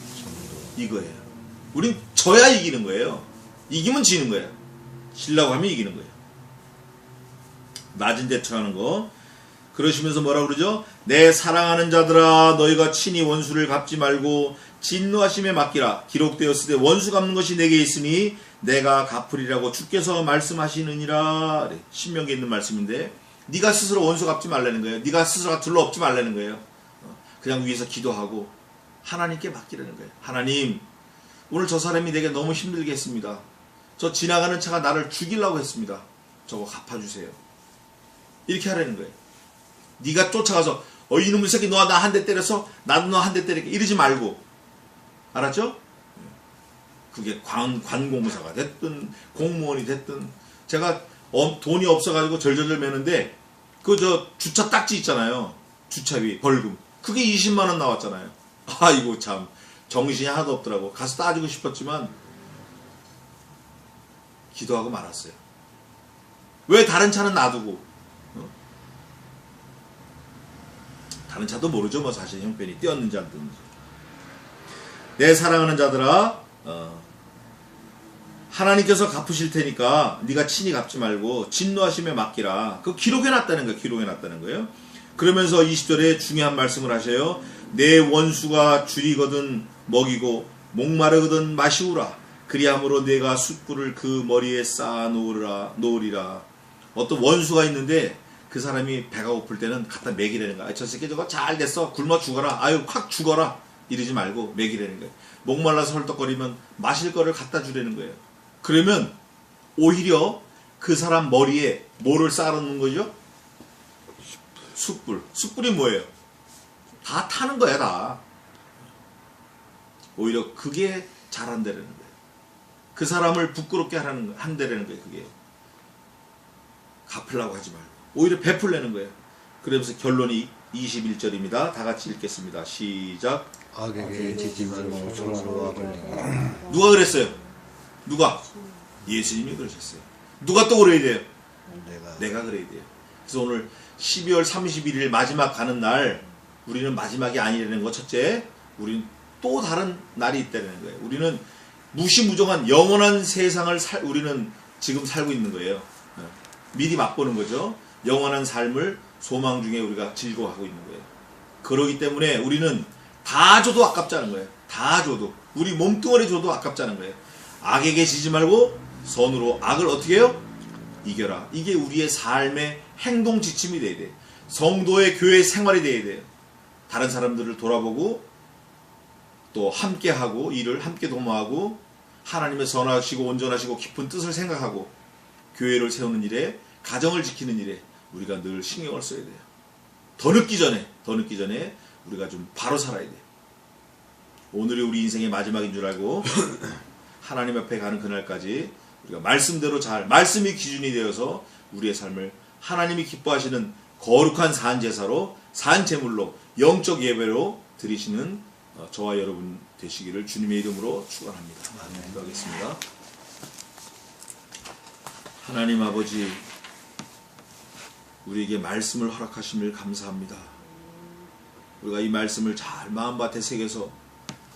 이거예요. 우린 져야 이기는 거예요. 이기면 지는 거예요. 지려고 하면 이기는 거예요. 낮은 데 처하는 거. 그러시면서 뭐라 그러죠? 내 사랑하는 자들아 너희가 친히 원수를 갚지 말고 진노하심에 맡기라. 기록되었으되 원수 갚는 것이 내게 있으니 내가 갚으리라고 주께서 말씀하시느니라. 신명기에 있는 말씀인데 네가 스스로 원수 갚지 말라는 거예요. 네가 스스로가 둘러엎지 말라는 거예요. 그냥 위에서 기도하고 하나님께 맡기라는 거예요. 하나님, 오늘 저 사람이 내게 너무 힘들게 했습니다. 저 지나가는 차가 나를 죽이려고 했습니다. 저거 갚아주세요. 이렇게 하라는 거예요. 네가 쫓아가서 이놈의 새끼 너 나 한 대 때렸어? 나도 너 한 대 때릴게. 이러지 말고. 알았죠? 그게 관공서가 됐든 공무원이 됐든. 제가 돈이 없어가지고 절절절 매는데 그 저 주차 딱지 있잖아요. 주차비 벌금. 그게 20만 원 나왔잖아요. 아이고 참 정신이 하나도 없더라고. 가서 따지고 싶었지만 기도하고 말았어요. 왜 다른 차는 놔두고 다른 차도 모르죠. 뭐 사실 형편이 띄었는지 안 띄었는지. 내 사랑하는 자들아 하나님께서 갚으실 테니까 네가 친히 갚지 말고 진노하심에 맡기라. 그 기록해놨다는 거예요. 기록해놨다는 거예요. 그러면서 20절에 중요한 말씀을 하셔요. 내 원수가 줄이거든 먹이고 목마르거든 마시우라. 그리함으로 내가 숯불을 그 머리에 쌓아 놓으리라. 어떤 원수가 있는데 그 사람이 배가 고플 때는 갖다 먹이라는 거야. 저 새끼 저거 잘 됐어. 굶어 죽어라. 아유 확 죽어라. 이러지 말고 먹이라는 거예요. 목말라서 헐떡거리면 마실 거를 갖다 주라는 거예요. 그러면 오히려 그 사람 머리에 뭐를 쌓아놓는 거죠? 숯불. 숯불이 뭐예요? 다 타는 거야 다. 오히려 그게 잘한다는 거예요. 그 사람을 부끄럽게 한다는 거예요. 그게 갚으려고 하지 말고 오히려 베풀려는 거예요. 그러면서 결론이 21절입니다. 다 같이 읽겠습니다. 시작. 악에게 지지 말고 서로 악을 행하라. 누가 그랬어요? 누가? 예수님이 그러셨어요. 누가 또 그래야 돼요? 내가 그래야 돼요. 그래서 오늘 12월 31일 마지막 가는 날 우리는 마지막이 아니라는 거 첫째, 우리는 또 다른 날이 있다는 거예요. 우리는 무시무정한 영원한 세상을 우리는 지금 살고 있는 거예요. 미리 맛보는 거죠. 영원한 삶을 소망 중에 우리가 즐거워하고 있는 거예요. 그러기 때문에 우리는 다 줘도 아깝지 않은 거예요. 다 줘도. 우리 몸뚱아리 줘도 아깝지 않은 거예요. 악에게 지지 말고 선으로 악을 어떻게 해요? 이겨라. 이게 우리의 삶의 행동 지침이 돼야 돼. 성도의 교회 생활이 돼야 돼요. 다른 사람들을 돌아보고 또 함께하고 일을 함께 도모하고 하나님의 선하시고 온전하시고 깊은 뜻을 생각하고 교회를 세우는 일에, 가정을 지키는 일에 우리가 늘 신경을 써야 돼요. 더 늦기 전에 우리가 좀 바로 살아야 돼요. 오늘이 우리 인생의 마지막인 줄 알고 하나님 앞에 가는 그날까지 우리가 말씀대로 말씀이 기준이 되어서 우리의 삶을 하나님이 기뻐하시는 거룩한 산제사로, 산제물로, 영적 예배로 드리시는 저와 여러분 되시기를 주님의 이름으로 축원합니다. 기도하겠습니다. 하나님 아버지, 우리에게 말씀을 허락하심을 감사합니다. 우리가 이 말씀을 잘 마음밭에 새겨서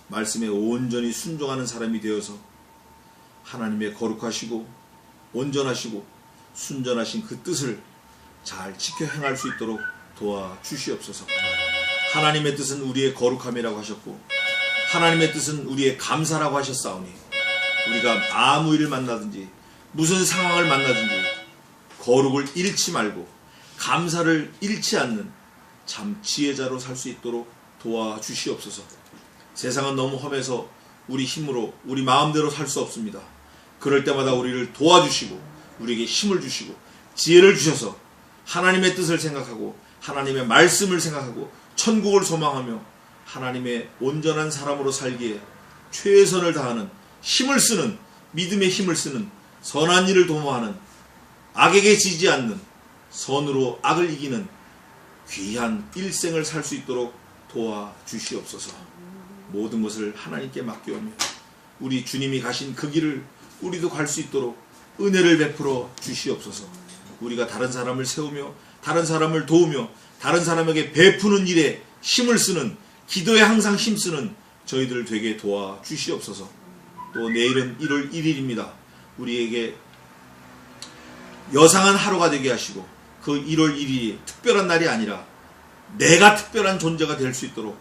말씀에 온전히 순종하는 사람이 되어서 하나님의 거룩하시고 온전하시고 순전하신 그 뜻을 잘 지켜 행할 수 있도록 도와주시옵소서. 하나님의 뜻은 우리의 거룩함이라고 하셨고 하나님의 뜻은 우리의 감사라고 하셨사오니 우리가 아무 일을 만나든지 무슨 상황을 만나든지 거룩을 잃지 말고 감사를 잃지 않는 참 지혜자로 살 수 있도록 도와주시옵소서. 세상은 너무 험해서 우리 힘으로 우리 마음대로 살 수 없습니다. 그럴 때마다 우리를 도와주시고 우리에게 힘을 주시고 지혜를 주셔서 하나님의 뜻을 생각하고 하나님의 말씀을 생각하고 천국을 소망하며 하나님의 온전한 사람으로 살기에 최선을 다하는 힘을 쓰는, 믿음의 힘을 쓰는, 선한 일을 도모하는, 악에게 지지 않는, 선으로 악을 이기는 귀한 일생을 살 수 있도록 도와주시옵소서. 모든 것을 하나님께 맡겨오며 우리 주님이 가신 그 길을 우리도 갈 수 있도록 은혜를 베풀어 주시옵소서. 우리가 다른 사람을 세우며 다른 사람을 도우며 다른 사람에게 베푸는 일에 힘을 쓰는, 기도에 항상 힘쓰는 저희들 되게 도와주시옵소서. 또 내일은 1월 1일입니다. 우리에게 여상한 하루가 되게 하시고 그 1월 1일이 특별한 날이 아니라 내가 특별한 존재가 될 수 있도록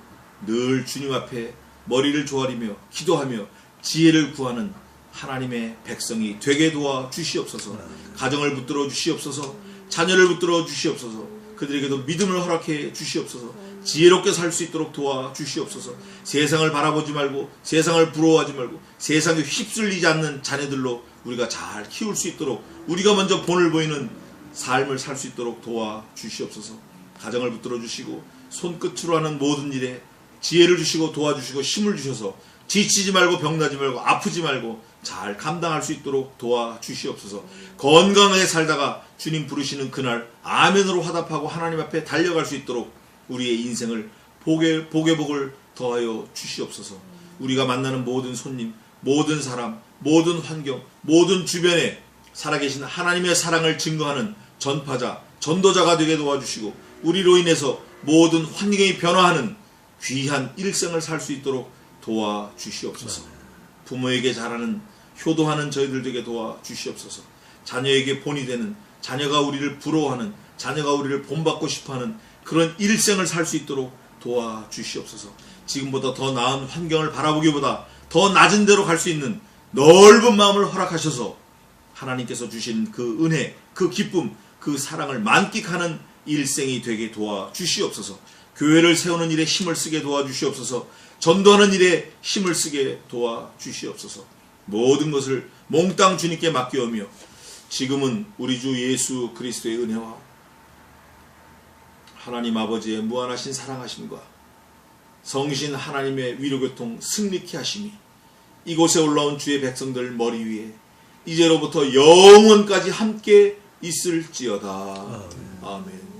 늘 주님 앞에 머리를 조아리며 기도하며 지혜를 구하는 하나님의 백성이 되게 도와주시옵소서. 가정을 붙들어 주시옵소서. 자녀를 붙들어 주시옵소서. 그들에게도 믿음을 허락해 주시옵소서. 지혜롭게 살 수 있도록 도와주시옵소서. 세상을 바라보지 말고 세상을 부러워하지 말고 세상에 휩쓸리지 않는 자녀들로 우리가 잘 키울 수 있도록 우리가 먼저 본을 보이는 삶을 살 수 있도록 도와주시옵소서. 가정을 붙들어 주시고 손끝으로 하는 모든 일에 지혜를 주시고 도와주시고 힘을 주셔서 지치지 말고 병나지 말고 아프지 말고 잘 감당할 수 있도록 도와주시옵소서. 건강하게 살다가 주님 부르시는 그날 아멘으로 화답하고 하나님 앞에 달려갈 수 있도록 우리의 인생을 복의 복을 더하여 주시옵소서. 우리가 만나는 모든 손님, 모든 사람, 모든 환경, 모든 주변에 살아계신 하나님의 사랑을 증거하는 전파자, 전도자가 되게 도와주시고 우리로 인해서 모든 환경이 변화하는 귀한 일생을 살 수 있도록 도와주시옵소서. 부모에게 잘하는 효도하는 저희들 되게 도와주시옵소서. 자녀에게 본이 되는, 자녀가 우리를 부러워하는, 자녀가 우리를 본받고 싶어하는 그런 일생을 살 수 있도록 도와주시옵소서. 지금보다 더 나은 환경을 바라보기보다 더 낮은 데로 갈 수 있는 넓은 마음을 허락하셔서 하나님께서 주신 그 은혜, 그 기쁨, 그 사랑을 만끽하는 일생이 되게 도와주시옵소서. 교회를 세우는 일에 힘을 쓰게 도와주시옵소서. 전도하는 일에 힘을 쓰게 도와주시옵소서. 모든 것을 몽땅 주님께 맡겨오며 지금은 우리 주 예수 그리스도의 은혜와 하나님 아버지의 무한하신 사랑하심과 성신 하나님의 위로교통 승리케 하심이 이곳에 올라온 주의 백성들 머리 위에 이제로부터 영원까지 함께 있을지어다. 아멘.